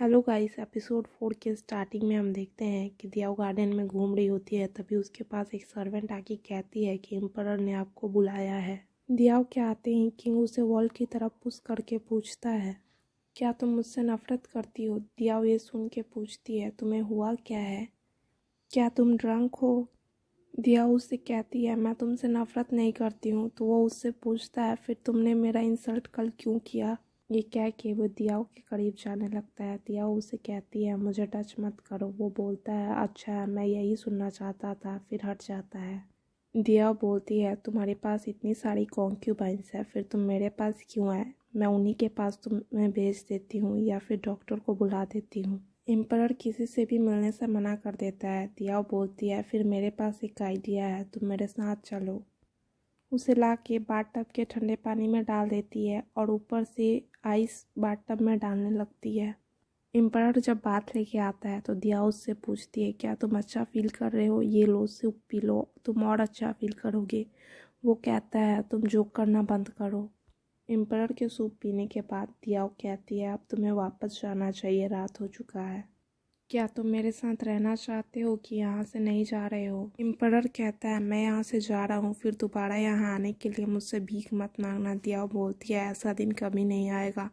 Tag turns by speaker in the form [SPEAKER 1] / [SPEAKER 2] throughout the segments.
[SPEAKER 1] Hello guys, episode 4 के starting में हम देखते हैं कि दियाओ गार्डन में घूम रही होती है। तभी उसके पास एक सर्वेंट आके कहती है कि एम्परर ने आपको बुलाया है। दियाओ के आते ही किंग उसे वॉल की तरफ पुश करके पूछता है, क्या तुम मुझसे नफरत करती हो? दियाओ ये सुन के पूछती है, तुम्हें हुआ क्या है? क्या तुम ड्रंक हो? दियाओ उससे कहती है, मैं तुमसे नफरत नहीं करती हूँ। तो वो उससे पूछता है, फिर तुमने मेरा इंसल्ट कल क्यों किया? ये कह के वो दियाओ के करीब जाने लगता है। दियाओ उसे कहती है, मुझे टच मत करो। वो बोलता है, अच्छा है, मैं यही सुनना चाहता था, फिर हट जाता है। दियाओ बोलती है, तुम्हारे पास इतनी सारी कॉन्क्यूबाइंस है, फिर तुम मेरे पास क्यों आए? मैं उन्हीं के पास तुम्हें भेज देती हूँ या फिर डॉक्टर को बुला देती हूँ। एम्परर किसी से भी मिलने से मना कर देता है। दियाओ बोलती है, फिर मेरे पास एक आइडिया है, तुम मेरे साथ चलो। उसे ला के बाथटब के ठंडे पानी में डाल देती है और ऊपर से आइस बाथटब में डालने लगती है। एम्परर जब बात लेके आता है तो दिया उससे पूछती है, क्या तुम अच्छा फील कर रहे हो? ये लो, सूप पी लो, तुम और अच्छा फील करोगे। वो कहता है, तुम जोक करना बंद करो। एम्परर के सूप पीने के बाद दियाओ कहती है, अब तुम्हें वापस जाना चाहिए, रात हो चुका है। क्या तुम मेरे साथ रहना चाहते हो कि यहाँ से नहीं जा रहे हो? एम्परर कहता है, मैं यहाँ से जा रहा हूँ, फिर दोबारा यहाँ आने के लिए मुझसे भीख मत मांगना। दियाओ बोलती है, ऐसा दिन कभी नहीं आएगा।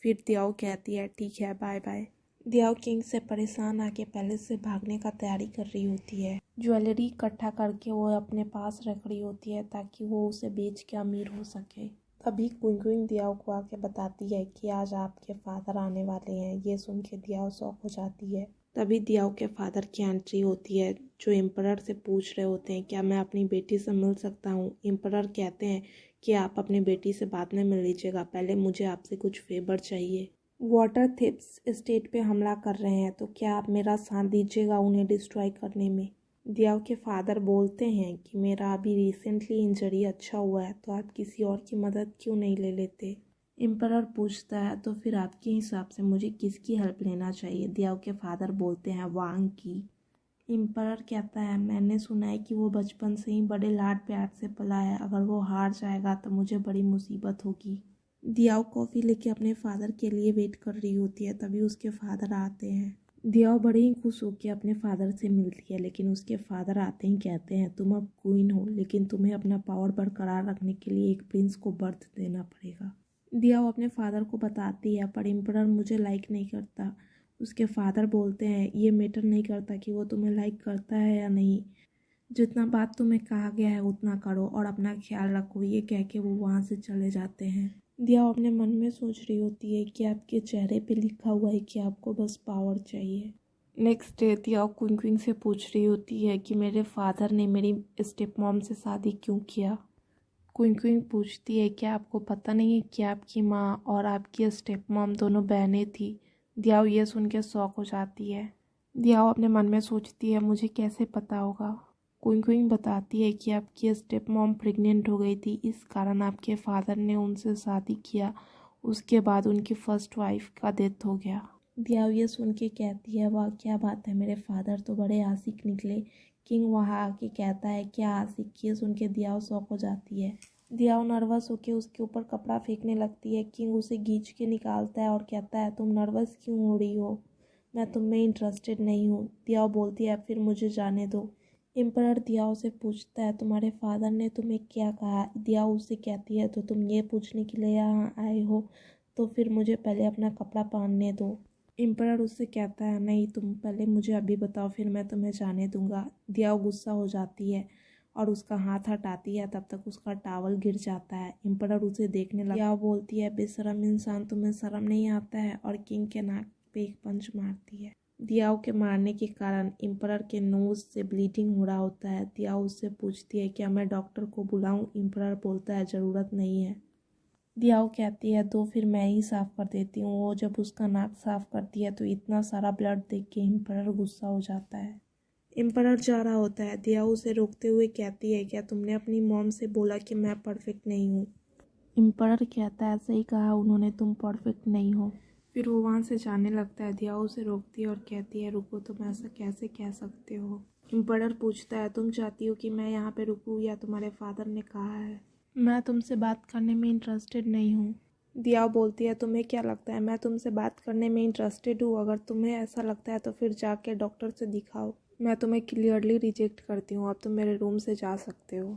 [SPEAKER 1] फिर दियाओ कहती है, ठीक है, बाय बाय। दियाओ किंग से परेशान आके पैलेस से भागने का तैयारी कर रही होती है। ज्वेलरी इकट्ठा करके वो अपने पास रख रही होती है ताकि वो उसे बेच के अमीर हो सके। तभी क्विंग दियाओ को आके बताती है कि आज आपके फादर आने वाले हैं। ये सुन के दियाओ शॉक हो जाती है। तभी दियाओ के फादर की एंट्री होती है, जो एम्परर से पूछ रहे होते हैं, क्या मैं अपनी बेटी से मिल सकता हूँ? एम्परर कहते हैं कि आप अपनी बेटी से बाद में मिल लीजिएगा, पहले मुझे आपसे कुछ फेवर चाहिए। वाटर थिप्स स्टेट पे हमला कर रहे हैं, तो क्या आप मेरा साथ दीजिएगा उन्हें डिस्ट्रॉय करने में? दियाओ के फादर बोलते हैं कि मेरा अभी रिसेंटली इंजरी अच्छा हुआ है, तो आप किसी और की मदद क्यों नहीं ले लेते? एम्परर पूछता है, तो फिर आपके हिसाब से मुझे किसकी हेल्प लेना चाहिए? दियाओ के फादर बोलते हैं, वांग की। एम्परर कहता है, मैंने सुना है कि वो बचपन से ही बड़े लाड प्यार से पला है, अगर वो हार जाएगा तो मुझे बड़ी मुसीबत होगी। दियाओ कॉफ़ी लेके अपने फादर के लिए वेट कर रही होती है। तभी उसके फादर आते हैं। दियाओ बड़े ही खुश होकर अपने फादर से मिलती है, लेकिन उसके फादर आते ही कहते हैं, तुम अब क्वीन हो, लेकिन तुम्हें अपना पावर बरकरार रखने के लिए एक प्रिंस को बर्थ देना पड़ेगा। दियाओ अपने फादर को बताती है, पर एम्परर मुझे लाइक नहीं करता। उसके फादर बोलते हैं, ये मैटर नहीं करता कि वो तुम्हें लाइक करता है या नहीं, जितना बात तुम्हें कहा गया है उतना करो और अपना ख्याल रखो। ये कह के वो वहाँ से चले जाते हैं। दिया अपने मन में सोच रही होती है कि आपके चेहरे पे लिखा हुआ है कि आपको बस पावर चाहिए। नेक्स्ट डे दिया क्विंग से पूछ रही होती है कि मेरे फादर ने मेरी स्टेप मॉम से शादी क्यों किया? क्विंग पूछती है, क्या आपको पता नहीं है कि आपकी माँ और आपकी स्टेप मॉम दोनों बहनें थी? दियाओ ये सुन के शॉक हो जाती है। दियाओ अपने मन में सोचती है, मुझे कैसे पता होगा? क्विंग बताती है कि आपकी स्टेप मॉम प्रेग्नेंट हो गई थी, इस कारण आपके फादर ने उनसे शादी किया। उसके बाद उनकी फर्स्ट वाइफ का डेथ हो गया। दियाओ ये सुन के कहती है, वाह क्या बात है, मेरे फादर तो बड़े आशिक निकले। किंग वहाँ आके कहता है, क्या आशिक? ये सुन के दियाओ शॉक हो जाती है। दियाओ नर्वस होके उसके ऊपर कपड़ा फेंकने लगती है। किंग उसे खींच के निकालता है और कहता है, तुम नर्वस क्यों हो रही हो? मैं तुम में इंटरेस्टेड नहीं हूँ। दियाओ बोलती है, फिर मुझे जाने दो। एम्परर दियाओ से पूछता है, तुम्हारे फादर ने तुम्हें क्या कहा? दियाओ उससे कहती है, तो तुम ये पूछने के लिए यहाँ आए हो, तो फिर मुझे पहले अपना कपड़ा पहनने दो। एम्परर उससे कहता है, नहीं, तुम पहले मुझे अभी बताओ, फिर मैं तुम्हें जाने दूंगा। दियाओ गुस्सा हो जाती है और उसका हाथ हटाती है, तब तक उसका टावल गिर जाता है। एम्परर उसे देखने लगा। दियाओ बोलती है, बेशरम इंसान, तुम्हें शर्म नहीं आता है? और किंग के नाक पे एक पंच मारती है। दियाओ के मारने के कारण एम्परर के नोज से ब्लीडिंग हो रहा होता है। दियाओ उससे पूछती है, क्या मैं डॉक्टर को बुलाऊं? एम्परर बोलता है, ज़रूरत नहीं है। दियाओ कहती है, तो फिर मैं ही साफ़ कर देती हूँ। वो जब उसका नाक साफ़ करती है तो इतना सारा ब्लड देख के एम्परर गुस्सा हो जाता है। एम्परर जा रहा होता है। दियाओ उसे रोकते हुए कहती है, क्या तुमने अपनी मॉम से बोला कि मैं परफेक्ट नहीं हूँ? एम्परर कहता है, सही कहा उन्होंने, तुम परफेक्ट नहीं हो। फिर वो वहाँ से जाने लगता है। दियाओ उसे रोकती है और कहती है, रुको, तुम ऐसा कैसे कह सकते हो? एम्परर पूछता है, तुम चाहती हो कि मैं यहाँ पे रुकूँ या तुम्हारे फादर ने कहा है? मैं तुमसे बात करने में इंटरेस्टेड नहीं हूँ। दियाओ बोलती है, तुम्हें क्या लगता है मैं तुमसे बात करने में इंटरेस्टेड हूँ? अगर तुम्हें ऐसा लगता है तो फिर जाके डॉक्टर से दिखाओ। मैं तुम्हें क्लियरली रिजेक्ट करती हूँ, अब तुम मेरे रूम से जा सकते हो।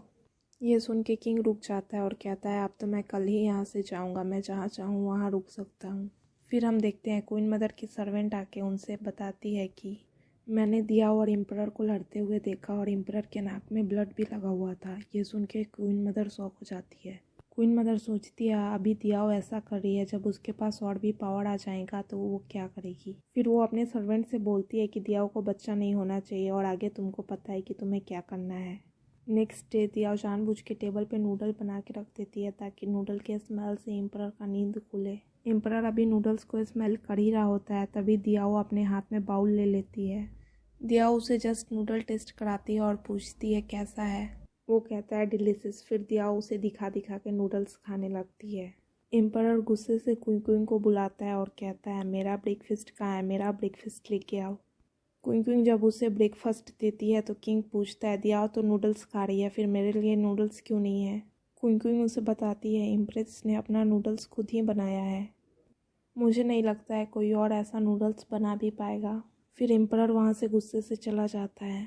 [SPEAKER 1] ये सुन के किंग रुक जाता है और कहता है, अब तो मैं कल ही यहाँ से जाऊँगा, मैं जहाँ चाहूँ वहाँ रुक सकता हूँ। फिर हम देखते हैं क्वीन मदर की सर्वेंट आके उनसे बताती है कि मैंने दियाओ और एम्परर को लड़ते हुए देखा और एम्परर के नाक में ब्लड भी लगा हुआ था। ये सुन के क्वीन मदर शॉक हो जाती है। क्वीन मदर सोचती है अभी दियाओ ऐसा कर रही है, जब उसके पास और भी पावर आ जाएगा तो वो क्या करेगी। फिर वो अपने सर्वेंट से बोलती है कि दियाओ को बच्चा नहीं होना चाहिए और आगे तुमको पता है कि तुम्हें क्या करना है। नेक्स्ट डे दियाओ जानबूझ के टेबल पे नूडल बना के रख देती है ताकि नूडल के स्मेल से एम्परर का नींद खुले। एम्परर अभी नूडल्स को स्मेल कर ही रहा होता है, तभी दियाओ अपने हाथ में बाउल ले लेती है। दियाओ उसे जस्ट नूडल टेस्ट कराती है और पूछती है कैसा है। वो कहता है डिलीशियस। फिर दियाओ उसे दिखा दिखा के नूडल्स खाने लगती है। एम्परर गुस्से से क्वीन क्वीन को बुलाता है और कहता है मेरा ब्रेकफास्ट कहाँ है, मेरा ब्रेकफास्ट लेके आओ। क्वीन क्वीन जब उसे ब्रेकफास्ट देती है तो किंग पूछता है दियाओ तो नूडल्स खा रही है, फिर मेरे लिए नूडल्स क्यों नहीं है। क्वीन क्वीन उसे बताती है एम्प्रेस ने अपना नूडल्स खुद ही बनाया है, मुझे नहीं लगता है कोई और ऐसा नूडल्स बना भी पाएगा। फिर एम्परर वहाँ से गुस्से से चला जाता है।